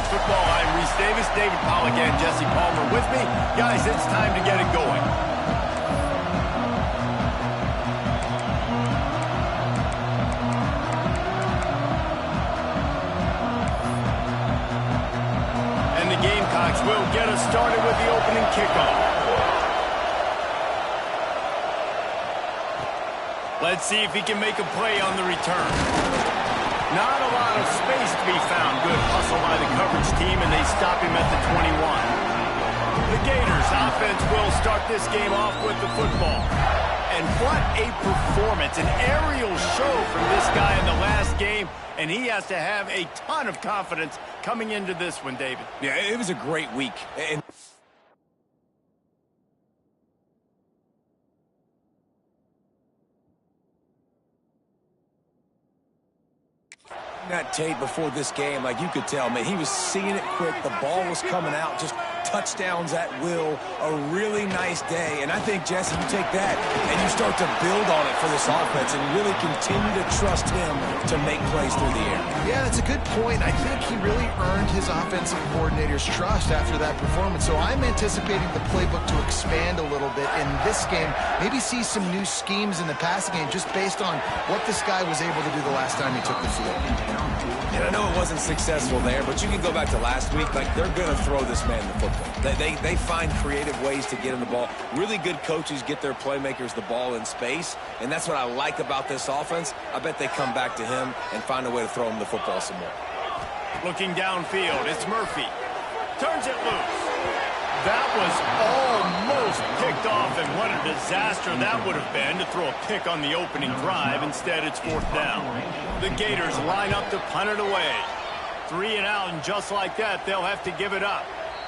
college football. I'm Reese Davis, David Pollack, and Jesse Palmer with me. Guys, it's time to get it going. And the Gamecocks will get us started with the opening kickoff. Let's see if he can make a play on the return. Not a lot of space to be found. Good hustle by the coverage team, and they stop him at the 21. The Gators offense will start this game off with the football. And what a performance. An aerial show from this guy in the last game, and he has to have a ton of confidence coming into this one, David. Yeah, it was a great week. And that tape before this game, like you could tell, man, he was seeing it quick. The ball was coming out, just touchdowns at will. A really nice day. And I think, Jesse, you take that and you start to build on it for this offense and really continue to trust him to make plays through the air. Yeah, that's a good point. I think he really earned his offensive coordinator's trust after that performance. So I'm anticipating the playbook to expand a little bit in this game. Maybe see some new schemes in the passing game just based on what this guy was able to do the last time he took the field. And I know it wasn't successful there, but you can go back to last week. Like, they're going to throw this man the football. They find creative ways to get him the ball. Really good coaches get their playmakers the ball in space, and that's what I like about this offense. I bet they come back to him and find a way to throw him the football some more. Looking downfield, it's Murphy. Turns it loose. That was almost picked off, and what a disaster that would have been to throw a pick on the opening drive. Instead, it's fourth down. The Gators line up to punt it away. 3 and out, and just like that, they'll have to give it up.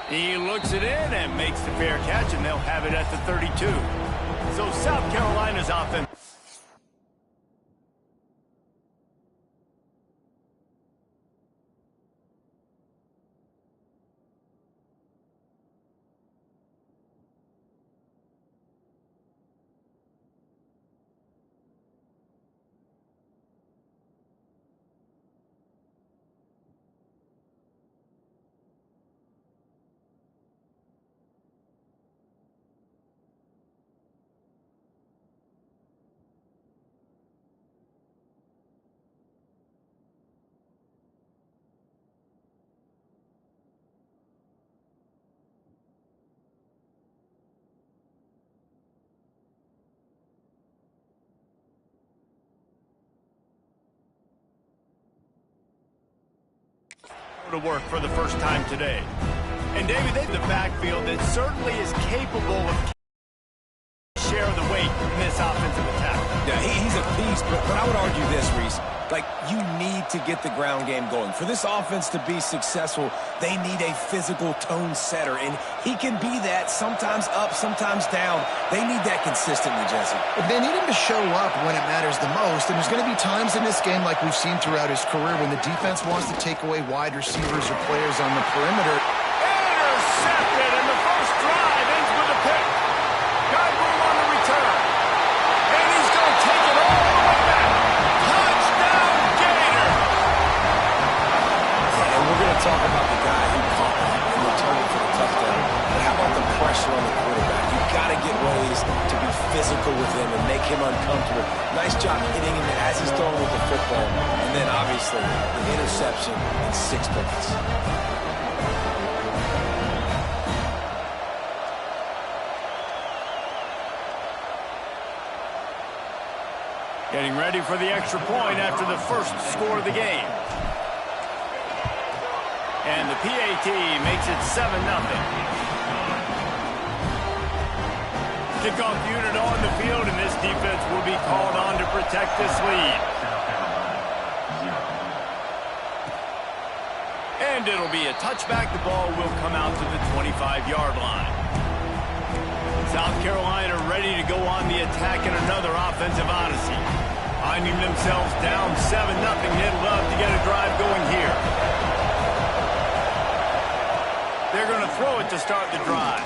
He looks it in and makes the fair catch, and they'll have it at the 32. So South Carolina's offense. To work for the first time today. And David, they have the backfield that certainly is capable of share of the weight in this offensive attack. Yeah, he's a beast, but I would argue this, Reese. Like, you need to get the ground game going. For this offense to be successful, they need a physical tone setter, and he can be that, sometimes up, sometimes down. They need that consistently, Jesse. They need him to show up when it matters the most, and there's going to be times in this game like we've seen throughout his career when the defense wants to take away wide receivers or players on the perimeter. Intercepted, and the first drive ends with a pick. Got room on the return. And he's going to take it all the way back. Touchdown, Gator! And we're going to talk about the guy who caught that and returned for the touchdown. But how about the pressure on the quarterback? You've got to get ways to be physical with him and make him uncomfortable. Nice job hitting him as he's throwing with the football. And then, obviously, the interception and 6 points. Getting ready for the extra point after the first score of the game. And the PAT makes it 7-0. Kickoff unit on the field, and this defense will be called on to protect this lead. And it'll be a touchback. The ball will come out to the 25-yard line. South Carolina ready to go on the attack in another offensive odyssey. Finding themselves down 7-0. They'd love to get a drive going here. They're going to throw it to start the drive.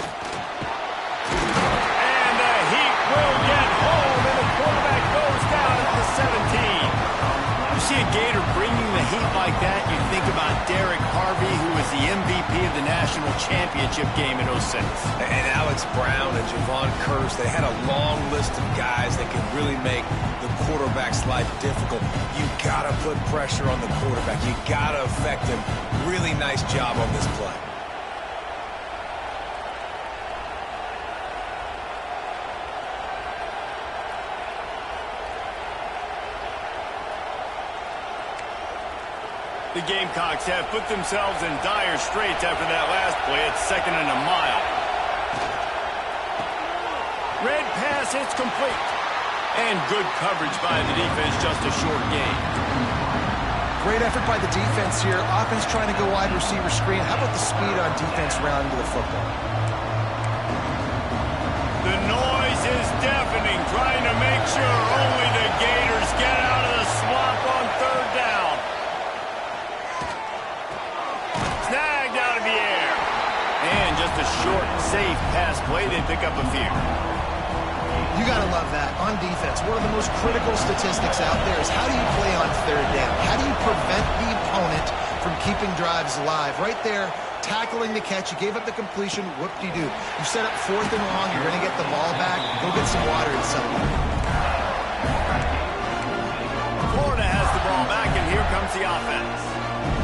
And the Heat will get home, and the quarterback goes down at the 17. You see a Gator bringing the heat like that, you think about Derek Harvey, who was the MVP of the national championship game in '06. And Alex Brown and Javon Curse, they had a long list of guys that could really make the quarterback's life difficult. You got to put pressure on the quarterback. You got to affect him. Really nice job on this play. The Gamecocks have put themselves in dire straits after that last play. It's 2nd and a mile. Red pass, it's complete. And good coverage by the defense, just a short gain. Great effort by the defense here. Offense trying to go wide receiver screen. How about the speed on defense rounding to the football? The noise is deafening, trying to make sure only the Gators get out of the swamp on 3rd down. Snagged out of the air. And just a short, safe pass play. They pick up a few. You got to love that. On defense, one of the most critical statistics out there is how do you play on 3rd down? How do you prevent the opponent from keeping drives alive? Right there, tackling the catch. You gave up the completion. Whoop-de-doo. You set up 4th and long. You're going to get the ball back. Go get some water and celebrate. Florida has the ball back, and here comes the offense.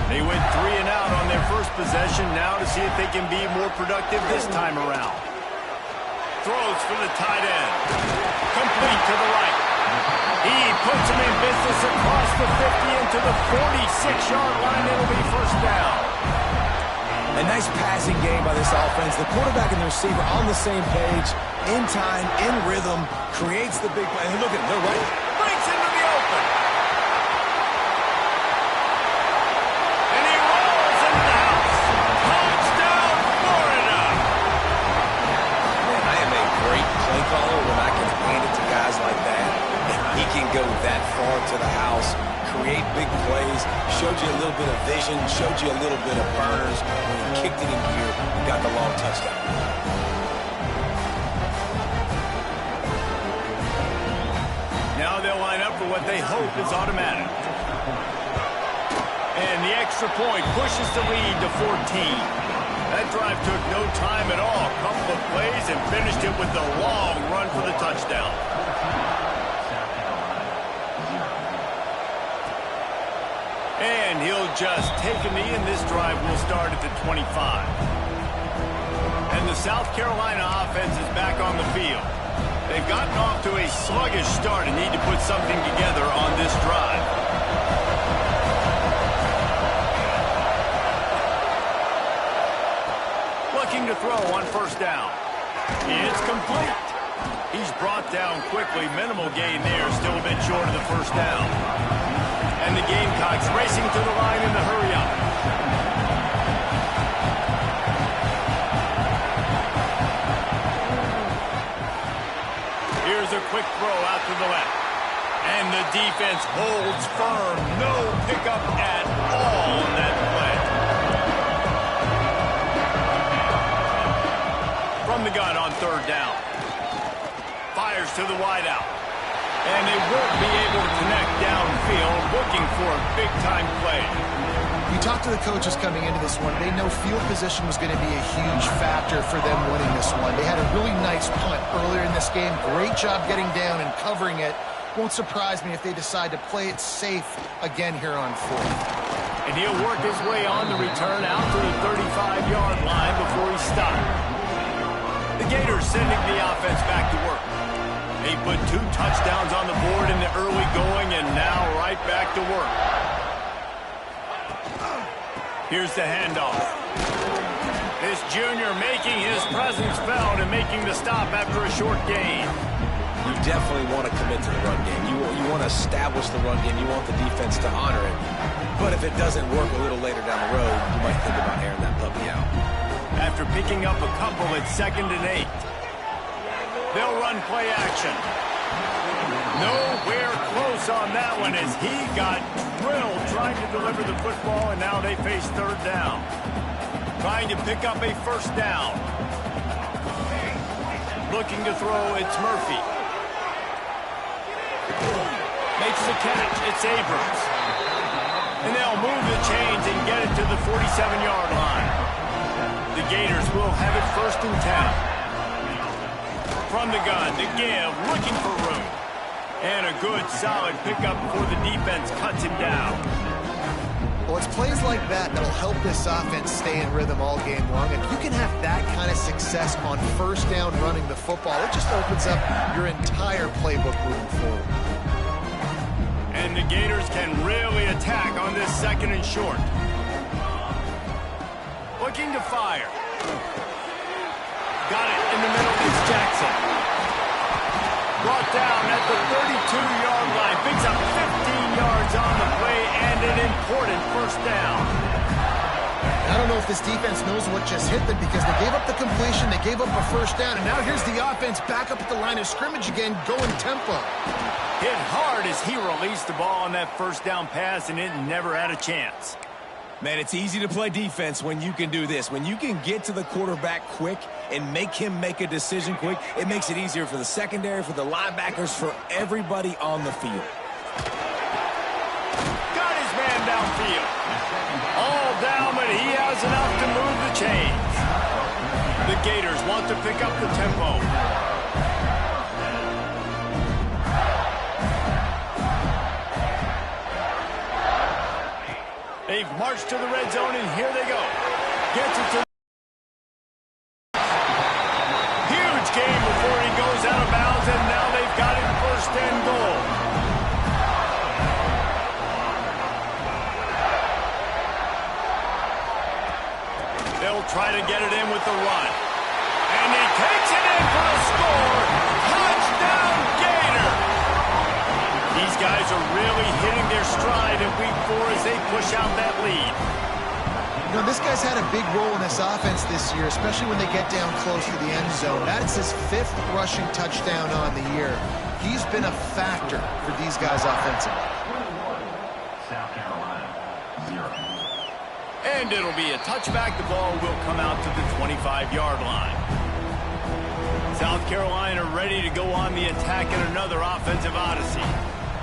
They went 3 and out on their first possession, now to see if they can be more productive this time around. Throws for the tight end. Complete to the right. He puts him in business across the 50 into the 46-yard line. It'll be 1st down. A nice passing game by this offense. The quarterback and the receiver on the same page, in time, in rhythm, creates the big play. And look at it, they're right. Breaks into the open. And he rolls into the house. Touchdown, Florida. Man, I am a great play caller when I can hand it to guys like that. He can go that far to the house, create big plays, showed you a little bit of vision, showed you a little bit of burners. When he kicked it in here, got the long touchdown. Now they'll line up for what they hope is automatic. And the extra point pushes the lead to 14. That drive took no time at all. A couple of plays and finished it with a long run for the touchdown. And he'll just take a knee, and this drive will start at the 25. And the South Carolina offense is back on the field. They've gotten off to a sluggish start and need to put something together on this drive. Looking to throw on 1st down. It's complete. He's brought down quickly. Minimal gain there. Still a bit short of the 1st down. And the Gamecocks racing to the line in the hurry-up. Here's a quick throw out to the left. And the defense holds firm. No pickup at all on that play. From the gun on 3rd down. Fires to the wideout. And they won't be able to connect downfield, looking for a big-time play. We talked to the coaches coming into this one. They know field position was going to be a huge factor for them winning this one. They had a really nice punt earlier in this game. Great job getting down and covering it. Won't surprise me if they decide to play it safe again here on 4th. And he'll work his way on the return out to the 35-yard line before he stopped. The Gators sending the offense back to work. They put 2 touchdowns on the board in the early going and now right back to work. Here's the handoff. This junior making his presence felt and making the stop after a short gain. You definitely want to commit to the run game. You want to establish the run game. You want the defense to honor it. But if it doesn't work a little later down the road, you might think about airing that puppy out. After picking up a couple at 2nd and 8. They'll run play action. Nowhere close on that one as he got drilled trying to deliver the football, and now they face 3rd down. Trying to pick up a 1st down. Looking to throw, it's Murphy. Makes the catch, it's Abrams. And they'll they'll move the chains and get it to the 47-yard line. The Gators will have it 1st and 10. From the gun, the give, looking for room. And a good, solid pickup before the defense cuts him down. Well, it's plays like that that'll help this offense stay in rhythm all game long. If you can have that kind of success on 1st down running the football, it just opens up your entire playbook moving forward. And the Gators can really attack on this 2nd and short. Looking to fire. Got it in the middle. It's Jackson. Brought down at the 32-yard line. Picks up 15 yards on the play and an important 1st down. I don't know if this defense knows what just hit them because they gave up the completion, they gave up a 1st down, and now here's the offense back up at the line of scrimmage again, going tempo. Hit hard as he released the ball on that 1st down pass, and it never had a chance. Man, it's easy to play defense when you can do this. When you can get to the quarterback quick and make him make a decision quick, it makes it easier for the secondary, for the linebackers, for everybody on the field. Got his man downfield. All down, but he has enough to move the chains. The Gators want to pick up the tempo. They've marched to the red zone, and here they go. Gets it to... Huge game before he goes out of bounds, and now they've got it 1st and goal. They'll try to get it in with the run. And he takes it in for a score. Touchdown, Gator! These guys are really hitting their stride in week 4 as they push out that lead. You know, this guy's had a big role in this offense this year, especially when they get down close to the end zone. That's his 5th rushing touchdown on the year. He's been a factor for these guys offensively. South Carolina, 0. And it'll be a touchback. The ball will come out to the 25-yard line. South Carolina ready to go on the attack in another offensive odyssey.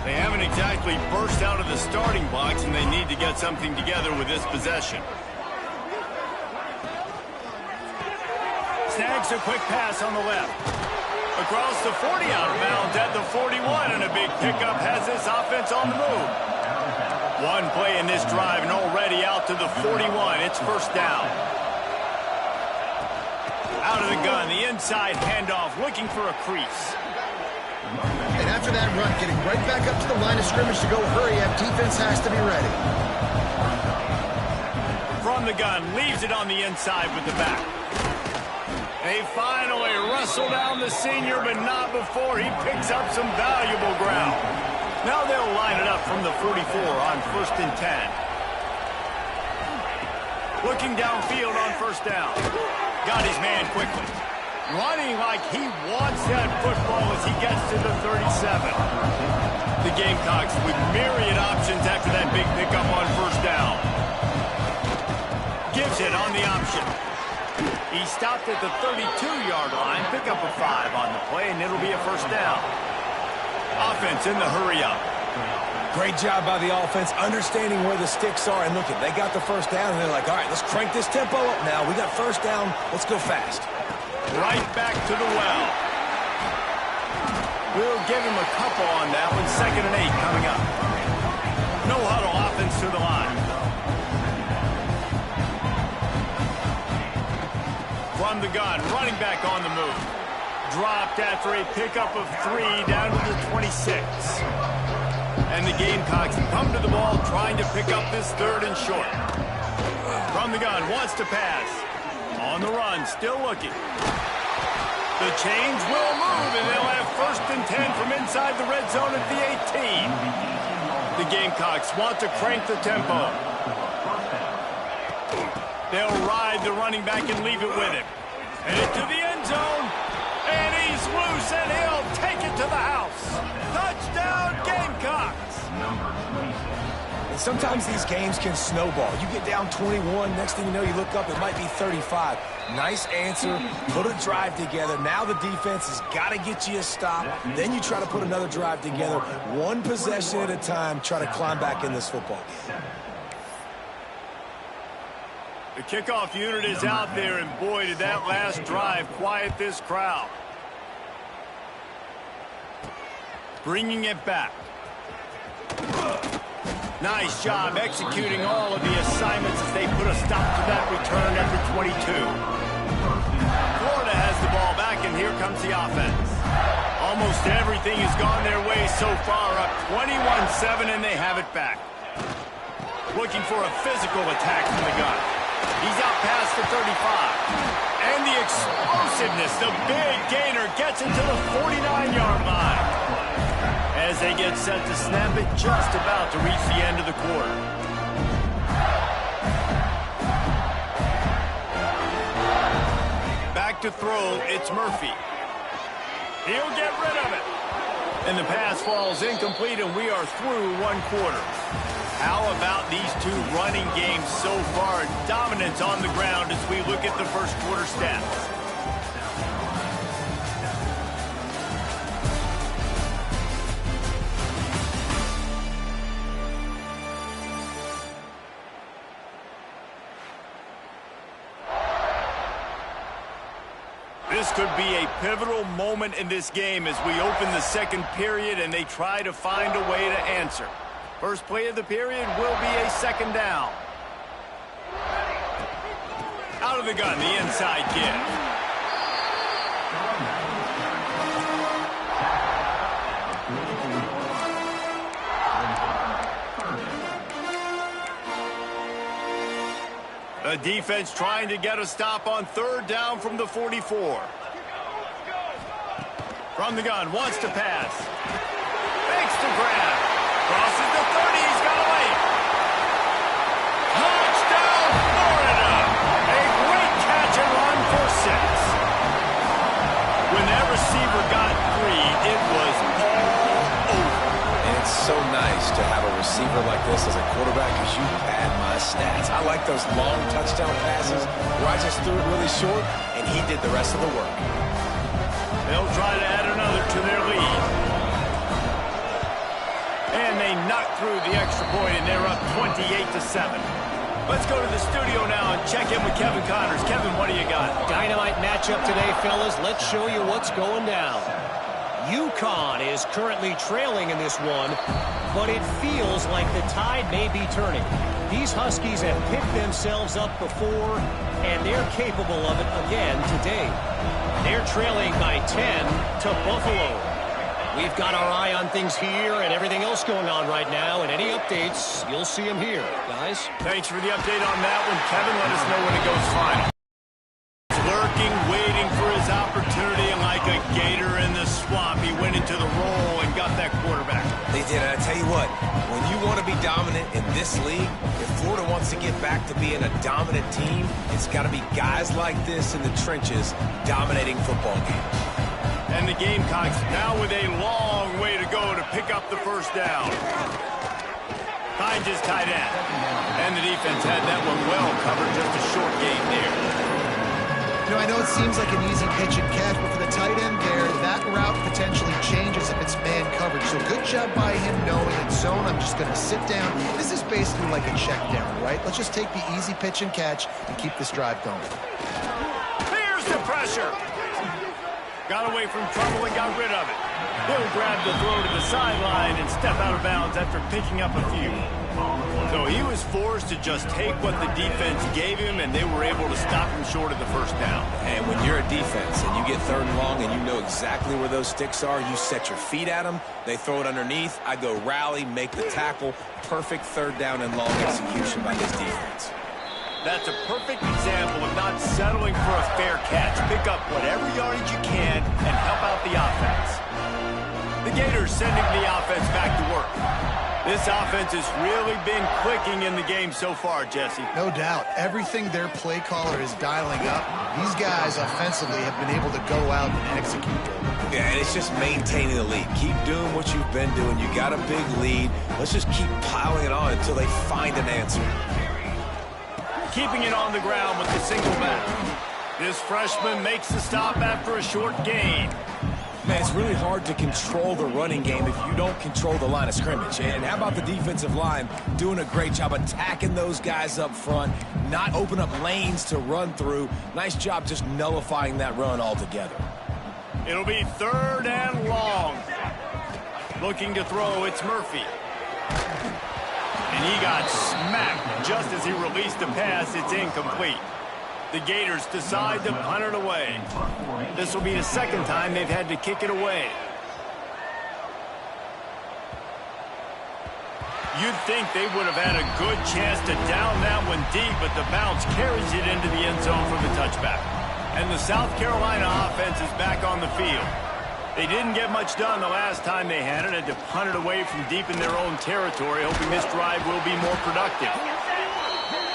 They haven't exactly burst out of the starting blocks, and they need to get something together with this possession. Snags a quick pass on the left. Across the 40 out of bounds at the 41, and a big pickup has this offense on the move. One play in this drive, and already out to the 41. It's 1st down. Out of the gun, the inside handoff, looking for a crease. And after that run, getting right back up to the line of scrimmage to go hurry up, defense has to be ready. From the gun, leaves it on the inside with the back. They finally wrestle down the senior, but not before he picks up some valuable ground. Now they'll line it up from the 44 on 1st and 10. Looking downfield on 1st down. Got his man quickly. Running like he wants that football as he gets to the 37. The Gamecocks with myriad options after that big pickup on 1st down. Gives it on the option. He stopped at the 32-yard line. Pick up a 5 on the play, and it'll be a 1st down. Offense in the hurry-up. Great job by the offense, understanding where the sticks are. And look, they got the 1st down, and they're like, all right, let's crank this tempo up now. We got 1st down. Let's go fast. Right back to the well. We'll give him a couple on that one. 2nd and 8 coming up. No huddle offense to the line. From the gun, running back on the move. Dropped after a pickup of 3 down to the 26. And the Gamecocks come to the ball trying to pick up this 3rd and short. From the gun, wants to pass. On the run, still looking. The chains will move, and they'll have 1st and 10 from inside the red zone at the 18. The Gamecocks want to crank the tempo. They'll ride the running back and leave it with him. And into the end zone. And he's loose, and he'll take it to the house. Touchdown, Gamecocks! And sometimes these games can snowball. You get down 21, next thing you know, you look up, it might be 35. Nice answer, put a drive together. Now the defense has got to get you a stop. Then you try to put another drive together. One possession at a time, try to climb back in this football game. The kickoff unit is out there, and boy, did that last drive quiet this crowd. Bringing it back. Nice job executing all of the assignments as they put a stop to that return at the 22. Florida has the ball back, and here comes the offense. Almost everything has gone their way so far, up 21-7, and they have it back. Looking for a physical attack from the gun. He's out past the 35. And the explosiveness, the big gainer gets into the 49-yard line. As they get set to snap it, just about to reach the end of the quarter. Back to throw, it's Murphy. He'll get rid of it. And the pass falls incomplete, and we are through one quarter. How about these two running games so far? Dominance on the ground as we look at the first quarter stats. This could be a pivotal moment in this game as we open the second period and they try to find a way to answer. First play of the period will be a second down. Out of the gun, the inside give. The defense trying to get a stop on third down from the 44. From the gun, wants to pass. Makes the grab. Crosses the 30, he's got away. Touchdown, Florida! A great catch and run for 6. When that receiver got free, it was all over. And it's so nice to have a receiver like this as a quarterback because you pad my stats. I like those long touchdown passes where I just threw it really short and he did the rest of the work. They'll try to add another to their lead. And they knock through the extra point, and they're up 28-7. Let's go to the studio now and check in with Kevin Connors. Kevin, what do you got? Dynamite matchup today, fellas. Let's show you what's going down. UConn is currently trailing in this one, but it feels like the tide may be turning. These Huskies have picked themselves up before, and they're capable of it again today. They're trailing by 10 to Buffalo. We've got our eye on things here and everything else going on right now, and any updates, you'll see them here, guys. Thanks for the update on that one, Kevin. Let us know when it goes final. Lurking, waiting for his opportunity, and like a gator in the swamp, he went into the roll and got that quarterback. They did, and I tell you what, when you want to be dominant in this league, if Florida wants to get back to being a dominant team, it's got to be guys like this in the trenches dominating football games. And the Gamecocks now with a long way to go to pick up the first down. Finds his tight end. And the defense had that one well covered, just a short gain there. You know, I know it seems like an easy pitch and catch, but for the tight end there, that route potentially changes if it's man coverage. So good job by him knowing in zone, I'm just going to sit down. This is basically like a check down, right? Let's just take the easy pitch and catch and keep this drive going. Here's the pressure. Got away from trouble and got rid of it. He'll grab the throw to the sideline and step out of bounds after picking up a few. So he was forced to just take what the defense gave him, and they were able to stop him short of the first down. And when you're a defense and you get third and long and you know exactly where those sticks are, you set your feet at them, they throw it underneath, I go rally, make the tackle. Perfect third down and long execution by this defense. That's a perfect example of not settling for a fair catch. Pick up whatever yardage you can and help out the offense. The Gators sending the offense back to work. This offense has really been clicking in the game so far, Jesse. No doubt. Everything their play caller is dialing up, these guys offensively have been able to go out and execute. Yeah, and it's just maintaining the lead. Keep doing what you've been doing. You got a big lead. Let's just keep piling it on until they find an answer. Keeping it on the ground with the single back. This freshman makes the stop after a short gain. Man, it's really hard to control the running game if you don't control the line of scrimmage. And how about the defensive line doing a great job attacking those guys up front, not open up lanes to run through. Nice job just nullifying that run altogether. It'll be 3rd and long. Looking to throw, it's Murphy. And he got smacked just as he released the pass. It's incomplete. The Gators decide to punt it away. This will be the 2nd time they've had to kick it away. You'd think they would have had a good chance to down that one deep, but the bounce carries it into the end zone for the touchback. And the South Carolina offense is back on the field. They didn't get much done the last time they had it, had to punt it away from deep in their own territory, hoping this drive will be more productive.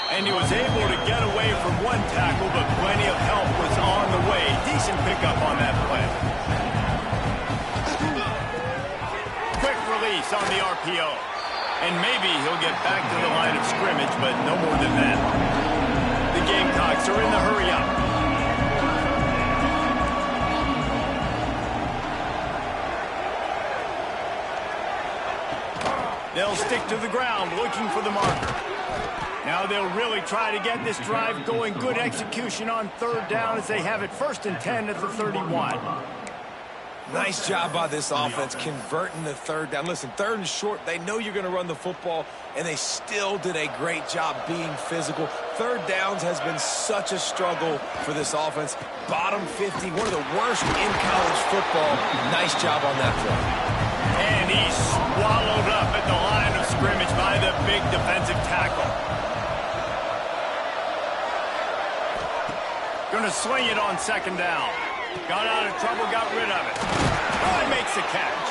And he was able to get away from one tackle, but plenty of help was on the way. Decent pickup on that play. Quick release on the RPO. And maybe he'll get back to the line of scrimmage, but no more than that. The Gamecocks are in the hurry-up. They'll stick to the ground, looking for the marker. Now they'll really try to get this drive going. Good execution on 3rd down as they have it 1st and 10 at the 31. Nice job by this offense converting the 3rd down. Listen, 3rd and short, they know you're going to run the football, and they still did a great job being physical. 3rd downs has been such a struggle for this offense. Bottom 50, one of the worst in college football. Nice job on that play. And he's swallowed up at the line of scrimmage by the big defensive tackle. Going to sling it on 2nd down. Got out of trouble, got rid of it. Oh, he makes the catch.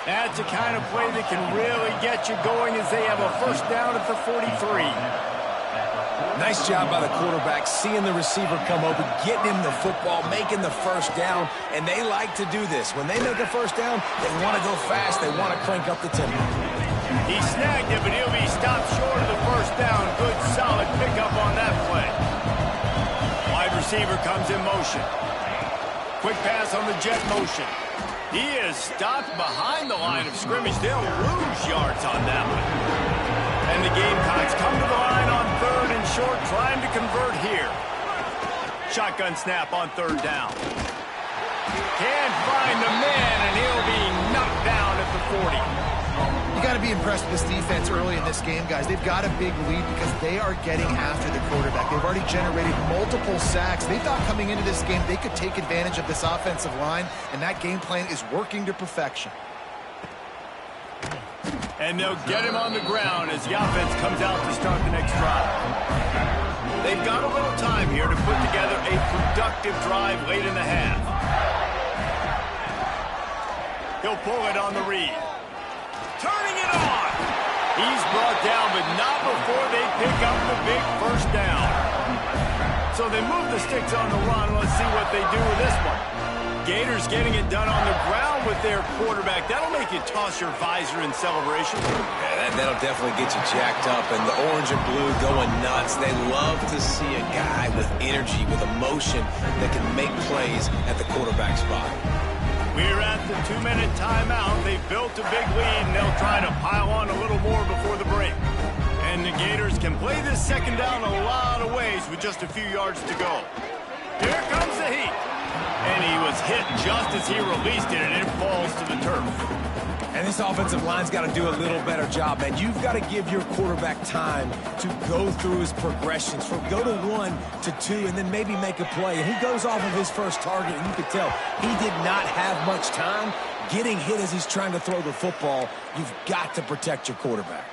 That's the kind of play that can really get you going as they have a 1st down at the 43. Nice job by the quarterback, seeing the receiver come open, getting him the football, making the 1st down, and they like to do this. When they make a 1st down, they want to go fast, they want to crank up the tempo. He snagged it, but he'll be stopped short of the 1st down. Good, solid pickup on that play. Wide receiver comes in motion. Quick pass on the jet motion. He is stopped behind the line of scrimmage. They'll lose yards on that one. And the Gamecocks come to the line on 3rd and short, trying to convert here. Shotgun snap on 3rd down. Can't find the man, and he'll be knocked down at the 40. You got to be impressed with this defense early in this game, guys. They've got a big lead because they are getting after the quarterback. They've already generated multiple sacks. They thought coming into this game they could take advantage of this offensive line, and that game plan is working to perfection. And they'll get him on the ground as the offense comes out to start the next drive. They've got a little time here to put together a productive drive late in the half. He'll pull it on the read. Turning it on. He's brought down, but not before they pick up the big 1st down. So they move the sticks on the run. Let's see what they do with this one. Gators getting it done on the ground with their quarterback. That'll make you toss your visor in celebration. Yeah, that'll definitely get you jacked up. And the orange and blue going nuts. They love to see a guy with energy, with emotion, that can make plays at the quarterback spot. We're at the 2-minute timeout. They've built a big lead, and they'll try to pile on a little more before the break. And the Gators can play this 2nd down a lot of ways with just a few yards to go. Here comes the heat. And he was hit just as he released it, and it falls to the turf. And this offensive line's got to do a little better job, man. You've got to give your quarterback time to go through his progressions, from go to 1 to 2, and then maybe make a play. And he goes off of his 1st target, and you could tell he did not have much time getting hit as he's trying to throw the football. You've got to protect your quarterback.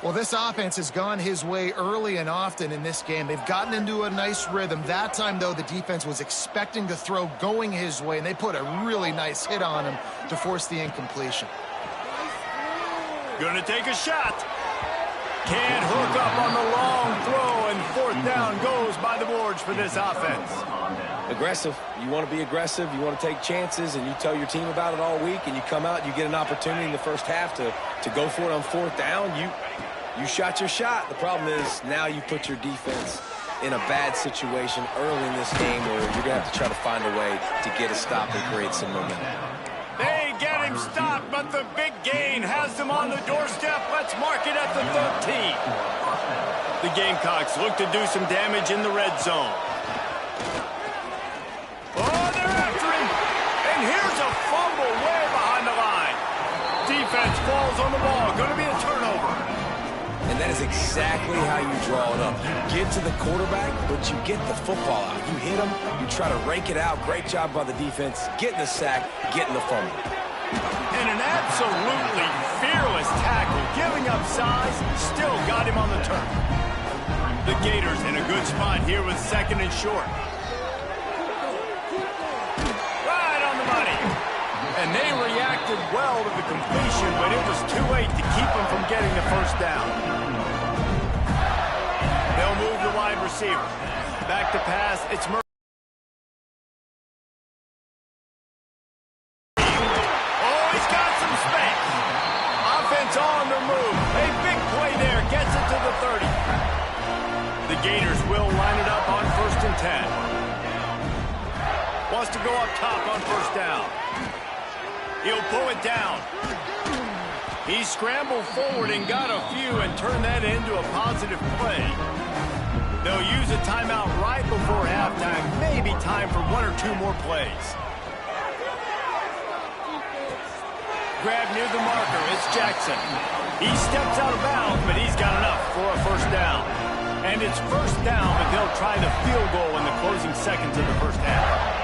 Well, this offense has gone his way early and often in this game. They've gotten into a nice rhythm. That time, though, the defense was expecting to throw going his way, and they put a really nice hit on him to force the incompletion. Gonna take a shot. Can't hook up on the long throw, and 4th down goes by the boards for this offense. Aggressive. You want to be aggressive. You want to take chances, and you tell your team about it all week, and you come out and you get an opportunity in the 1st half to go for it on 4th down. You shot your shot. The problem is now you put your defense in a bad situation early in this game where you're going to have to try to find a way to get a stop and create some momentum. They get him stopped, but the big gain has them on the doorstep. Let's mark it at the 13. The Gamecocks look to do some damage in the red zone. Oh, they're after him. And here's a fumble way behind the line. Defense falls on the ball. Going to be a turnover. And that is exactly how you draw it up. You get to the quarterback, but you get the football out. You hit him, you try to rake it out. Great job by the defense, getting the sack, getting the fumble. And an absolutely fearless tackle, giving up size, still got him on the turn. The Gators in a good spot here with 2nd and short. Right on the money. And they reacted well to the completion, but it was too late to keep them from getting the first down. They'll move the wide receiver. Back to pass, it's Murphy. Oh, he's got some space. Offense on the move. A big play there, gets it to the 30. The Gators will line it up on 1st and 10. Wants to go up top on 1st down. He'll pull it down. He scrambled forward and got a few and turned that into a positive play. They'll use a timeout right before halftime. Maybe time for 1 or 2 more plays. Grab near the marker. It's Jackson. He steps out of bounds, but he's got enough for a 1st down. And it's 1st down, but they'll try the field goal in the closing seconds of the 1st half.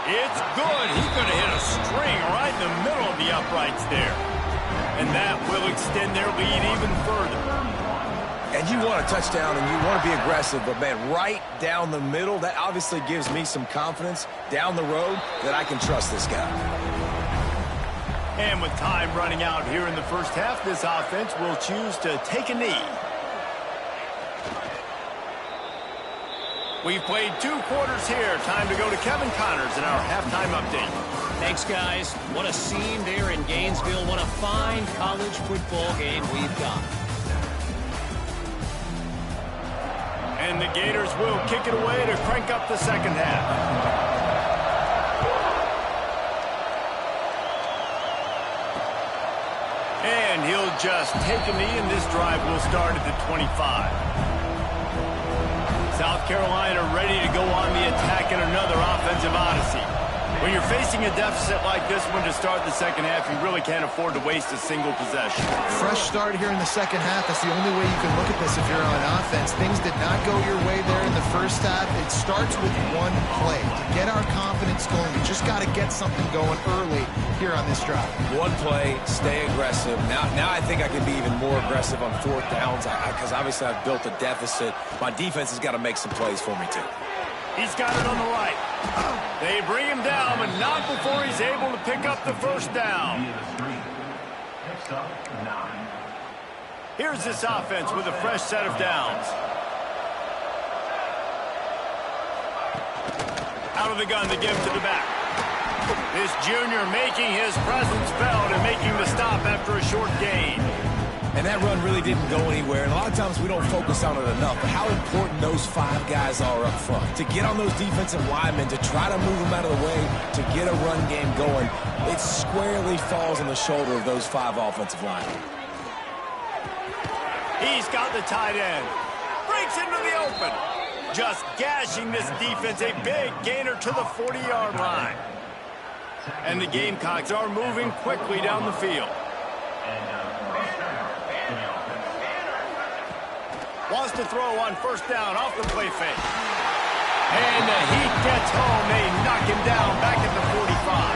It's good. He could have hit a string right in the middle of the uprights there. And that will extend their lead even further. And you want a touchdown and you want to be aggressive, but man, right down the middle, that obviously gives me some confidence down the road that I can trust this guy. And with time running out here in the 1st half, this offense will choose to take a knee. We've played 2 quarters here. Time to go to Kevin Connors in our halftime update. Thanks, guys. What a scene there in Gainesville. What a fine college football game we've got. And the Gators will kick it away to crank up the 2nd half. And he'll just take a knee, and this drive will start at the 25. South Carolina ready to go on the attack in another offensive odyssey. When you're facing a deficit like this one to start the 2nd half, you really can't afford to waste a single possession. Fresh start here in the 2nd half. That's the only way you can look at this if you're on offense. Things did not go your way there in the 1st half. It starts with 1 play. To get our confidence going, we just got to get something going early here on this drive. 1 play, stay aggressive. Now I think I can be even more aggressive on 4th downs because obviously I've built a deficit. My defense has got to make some plays for me too. He's got it on the right. They bring him down, but not before he's able to pick up the 1st down. Here's this offense with a fresh set of downs. Out of the gun to give to the back. This junior making his presence felt and making the stop after a short gain. And that run really didn't go anywhere. And a lot of times we don't focus on it enough. But how important those 5 guys are up front. To get on those defensive linemen, to try to move them out of the way, to get a run game going, it squarely falls on the shoulder of those 5 offensive linemen. He's got the tight end. Breaks into the open. Just gashing this defense. A big gainer to the 40-yard line. And the Gamecocks are moving quickly down the field. Wants to throw on 1st down off the play fake. And the heat gets home. They knock him down back at the 45.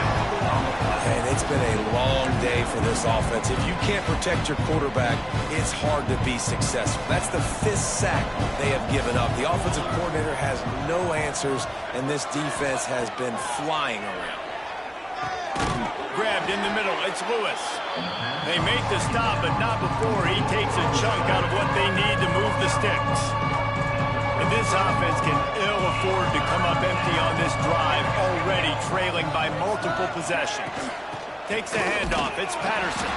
And it's been a long day for this offense. If you can't protect your quarterback, it's hard to be successful. That's the 5th sack they have given up. The offensive coordinator has no answers, and this defense has been flying around. Grabbed in the middle. It's Lewis. They make the stop, but not before he takes a chunk out of what they need to move the sticks. And this offense can ill afford to come up empty on this drive, already trailing by multiple possessions. takes a handoff. It's Patterson.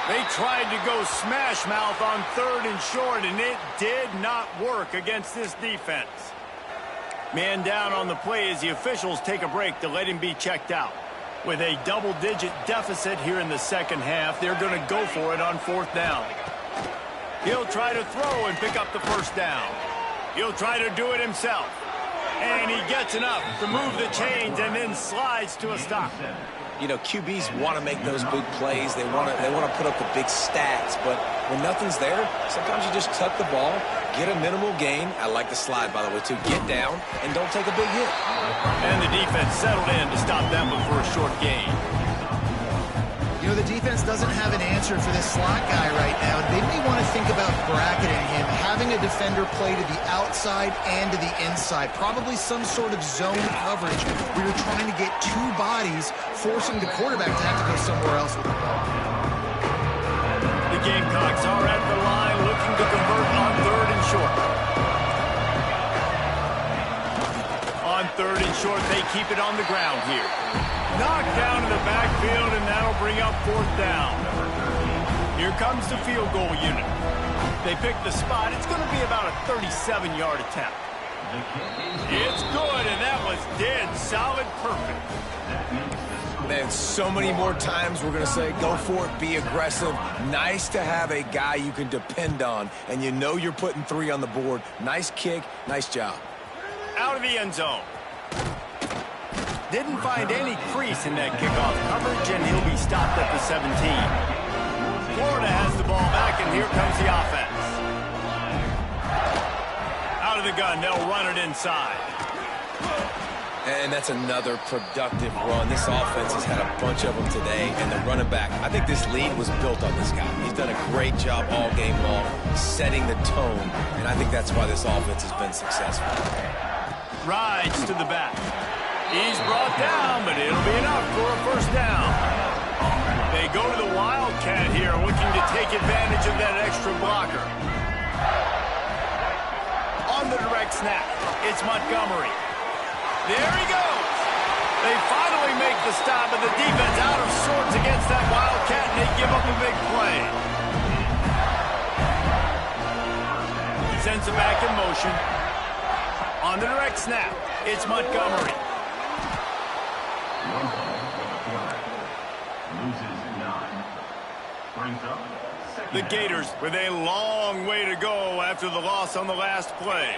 They tried to go smash mouth on 3rd and short, and it did not work against this defense. Man down on the play as the officials take a break to let him be checked out. With a double-digit deficit here in the second half, they're going to go for it on 4th down. He'll try to throw and pick up the first down. He'll try to do it himself. And he gets enough to move the chains and then slides to a stop. You know, QBs want to make those big plays. They want to put up the big stats. But when nothing's there, sometimes you just tuck the ball, get a minimal gain. I like the slide, by the way, too. Get down and don't take a big hit. And the defense settled in to stop that one for a short gain. You know, the defense doesn't have an answer for this slot guy right now. They may want to think about bracketing him, having a defender play to the outside and to the inside. Probably some sort of zone coverage where you're trying to get 2 bodies, forcing the quarterback to have to go somewhere else with the ball. The Gamecocks are at the line looking to convert on 3rd and short. On 3rd and short, they keep it on the ground here. Knocked down in the backfield, and that'll bring up 4th down. Here comes the field goal unit. They pick the spot. It's going to be about a 37-yard attempt. It's good, and that was dead solid perfect. Man, so many more times we're going to say, go for it, be aggressive. Nice to have a guy you can depend on, and you know you're putting 3 on the board. Nice kick, nice job. Out of the end zone. Didn't find any crease in that kickoff coverage, and he'll be stopped at the 17. Florida has the ball back, and here comes the offense. Out of the gun, they'll run it inside. And that's another productive run. This offense has had a bunch of them today, and the running back, I think this lead was built on this guy. He's done a great job all game long, setting the tone, and I think that's why this offense has been successful. Rides to the back. He's brought down, but it'll be enough for a first down. They go to the Wildcat here, looking to take advantage of that extra blocker. On the direct snap, it's Montgomery. There he goes. They finally make the stop, and the defense out of sorts against that Wildcat, and they give up a big play. He sends it back in motion. On the direct snap, it's Montgomery. The Gators with a long way to go after the loss on the last play.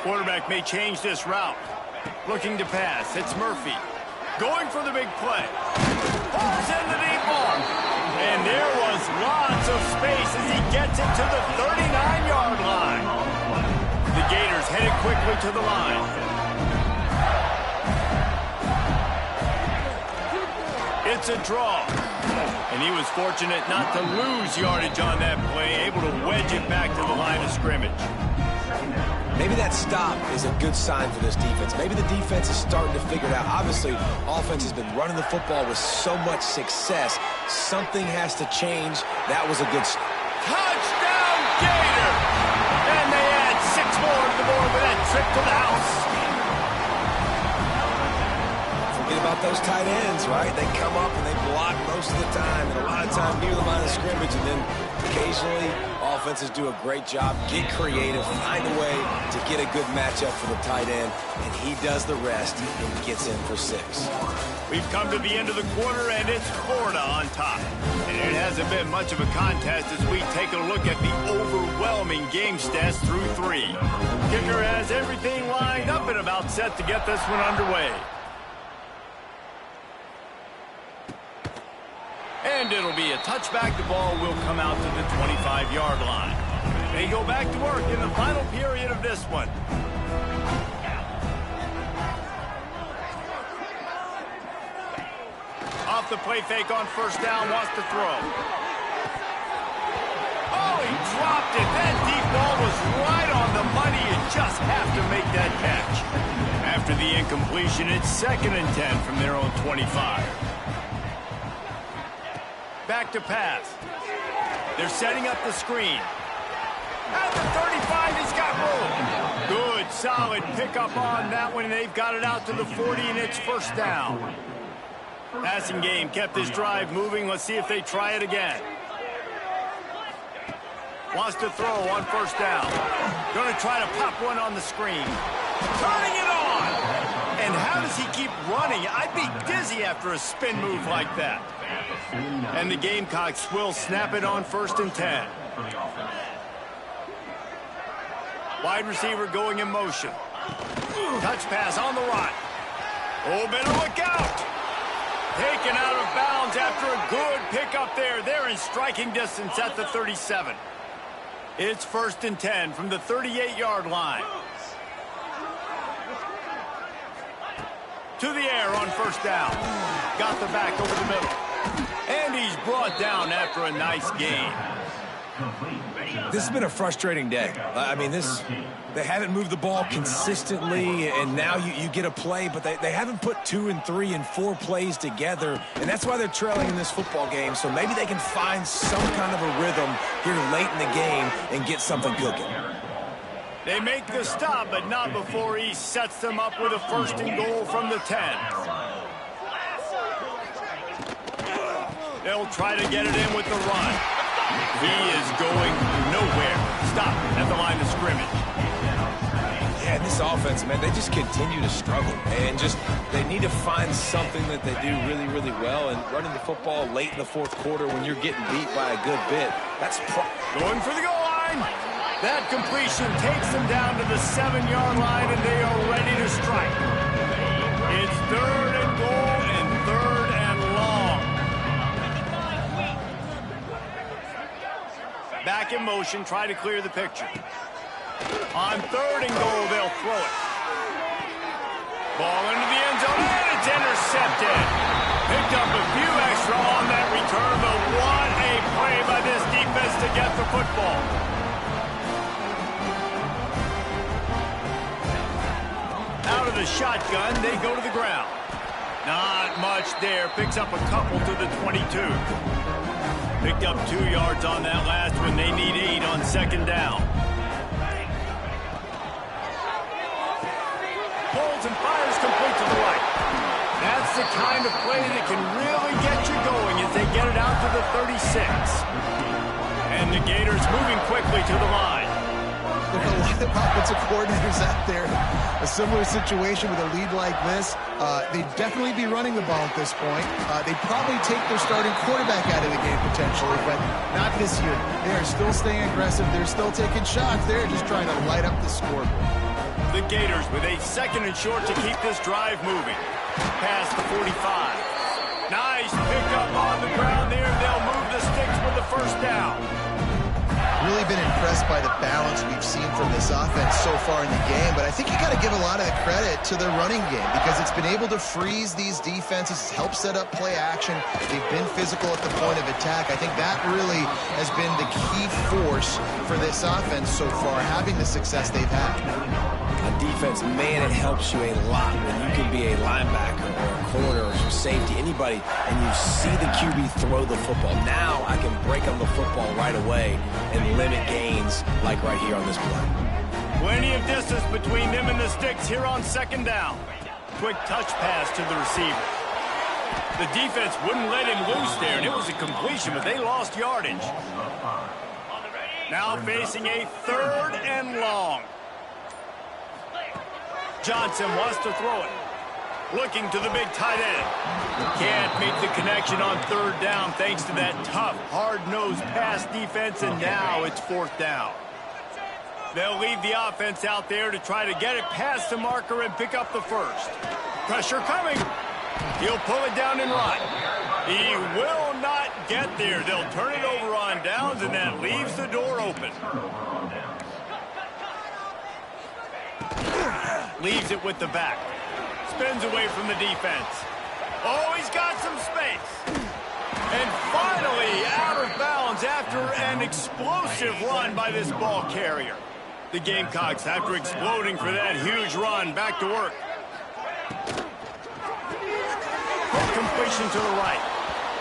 Quarterback may change this route. Looking to pass. It's Murphy. Going for the big play. Pulls in the deep ball. And there was lots of space as he gets it to the 39-yard line. The Gators headed quickly to the line. It's a draw. And he was fortunate not to lose yardage on that play, able to wedge it back to the line of scrimmage. Maybe that stop is a good sign for this defense. Maybe the defense is starting to figure it out. Obviously, offense has been running the football with so much success. Something has to change. That was a good touchdown, Gator! And they add 6 more to the board with that trip to the house. Forget about those tight ends, right? They come up and they block most of the time, and a lot of time near the line of scrimmage, and then occasionally offenses do a great job, get creative, find a way to get a good matchup for the tight end, and he does the rest and gets in for 6. We've come to the end of the quarter, and it's Florida on top. And it hasn't been much of a contest as we take a look at the overwhelming game stats through 3. Kicker has everything lined up and about set to get this one underway. And it'll be a touchback. The ball will come out to the 25-yard line. They go back to work in the final period of this one. Off the play fake on first down, wants to throw. Oh, he dropped it. That deep ball was right on the money. You just have to make that catch. After the incompletion, it's 2nd and 10 from their own 25. Back to pass. They're setting up the screen. At the 35, he's got room. Good, solid pickup on that one, and they've got it out to the 40, and it's first down. Passing game kept this drive moving. Let's see if they try it again. Wants to throw on first down. Going to try to pop one on the screen. Turning it on! And how does he keep running? I'd be dizzy after a spin move like that. And the Gamecocks will snap it on 1st and 10. Wide receiver going in motion. Touch pass on the run. Oh, better look out! Taken out of bounds after a good pickup there. They're in striking distance at the 37. It's 1st and 10 from the 38-yard line. To the air on first down. Got the back over the middle. And he's brought down after a nice gain. This has been a frustrating day. I mean, they haven't moved the ball consistently, and now you get a play, but they haven't put 2 and 3 and 4 plays together, and that's why they're trailing in this football game. So maybe they can find some kind of a rhythm here late in the game and get something cooking. They make the stop, but not before he sets them up with a 1st and goal from the 10. They'll try to get it in with the run. He is going nowhere. Stop at the line of scrimmage. Yeah, this offense, man, they just continue to struggle. And they need to find something that they do really, really well. And running the football late in the 4th quarter when you're getting beat by a good bit, that's going for the goal line. That completion takes them down to the 7-yard line, and they are ready to strike. It's 3rd and goal and 3rd and long. Back in motion, try to clear the picture. On 3rd and goal, they'll throw it. Ball into the end zone, and it's intercepted. Picked up a few extra on that return, but what a play by this defense to get the football. Out of the shotgun, they go to the ground. Not much there. Picks up a couple to the 22. Picked up 2 yards on that last one. They need 8 on 2nd down. Pulls and fires complete to the right. That's the kind of play that can really get you going as they get it out to the 36. And the Gators moving quickly to the line. There are a lot of offensive coordinators out there. A similar situation with a lead like this. They'd definitely be running the ball at this point. They'd probably take their starting quarterback out of the game potentially, but not this year. They are still staying aggressive. They're still taking shots. They're just trying to light up the scoreboard. The Gators with a 2nd and short to keep this drive moving. Past the 45. Nice pickup on the ground there. They'll move the sticks with the 1st down. Really been impressed by the balance we've seen from this offense so far in the game, but I think you got to give a lot of the credit to their running game because it's been able to freeze these defenses, help set up play action. They've been physical at the point of attack. I think that really has been the key force for this offense so far, having the success they've had. On defense, man, it helps you a lot when you can be a linebacker or a corner or some safety, anybody, and you see the QB throw the football. Now I can break on the football right away and limit gains like right here on this play. Plenty of distance between them and the sticks here on 2nd down. Quick touch pass to the receiver. The defense wouldn't let him loose there, and it was a completion, but they lost yardage. Now facing a 3rd and long. Johnson wants to throw it. Looking to the big tight end. Can't make the connection on 3rd down thanks to that tough, hard-nosed pass defense, and now it's 4th down. They'll leave the offense out there to try to get it past the marker and pick up the 1st. Pressure coming. He'll pull it down and run. He will not get there. They'll turn it over on downs, and that leaves the door open. Leaves it with the back. Spins away from the defense. Oh, he's got some space. And finally out of bounds after an explosive run by this ball carrier. The Gamecocks, after exploding for that huge run, back to work. Quick completion to the right.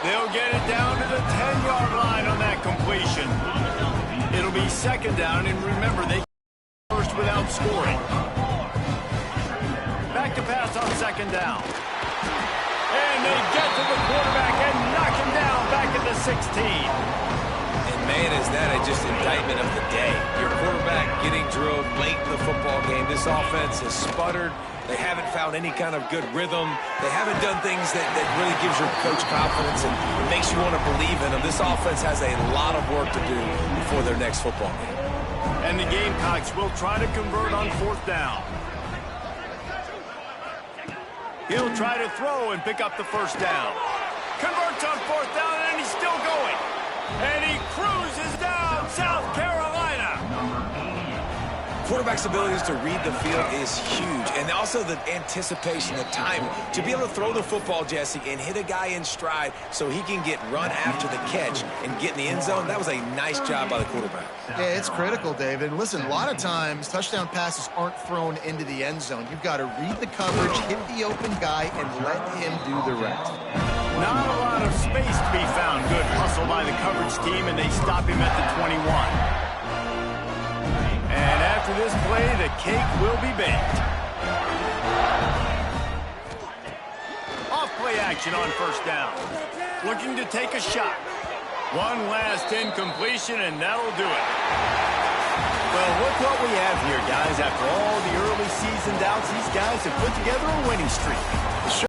They'll get it down to the 10-yard line on that completion. It'll be 2nd down, and remember, they first without scoring. Back to pass on 2nd down. And they get to 16. And man, is that just indictment of the day. Your quarterback getting drilled late in the football game. This offense has sputtered. They haven't found any kind of good rhythm. They haven't done things that really gives your coach confidence and makes you want to believe in them. This offense has a lot of work to do before their next football game. And the Gamecocks will try to convert on 4th down. He'll try to throw and pick up the 1st down. Converts on 4th down, and he's still going. And he cruises down South Carolina. Quarterback's abilities to read the field is huge. And also the anticipation, the time to be able to throw the football, Jesse, and hit a guy in stride so he can get run after the catch and get in the end zone. That was a nice job by the quarterback. Yeah, it's critical, David. Listen, a lot of times touchdown passes aren't thrown into the end zone. You've got to read the coverage, hit the open guy, and let him do the rest. Not a lot of space to be found. Good hustle by the coverage team, and they stop him at the 21. And after this play, the cake will be baked. Off-play action on 1st down. Looking to take a shot. One last incompletion, and that'll do it. Well, look what we have here, guys. After all the early season doubts, these guys have put together a winning streak.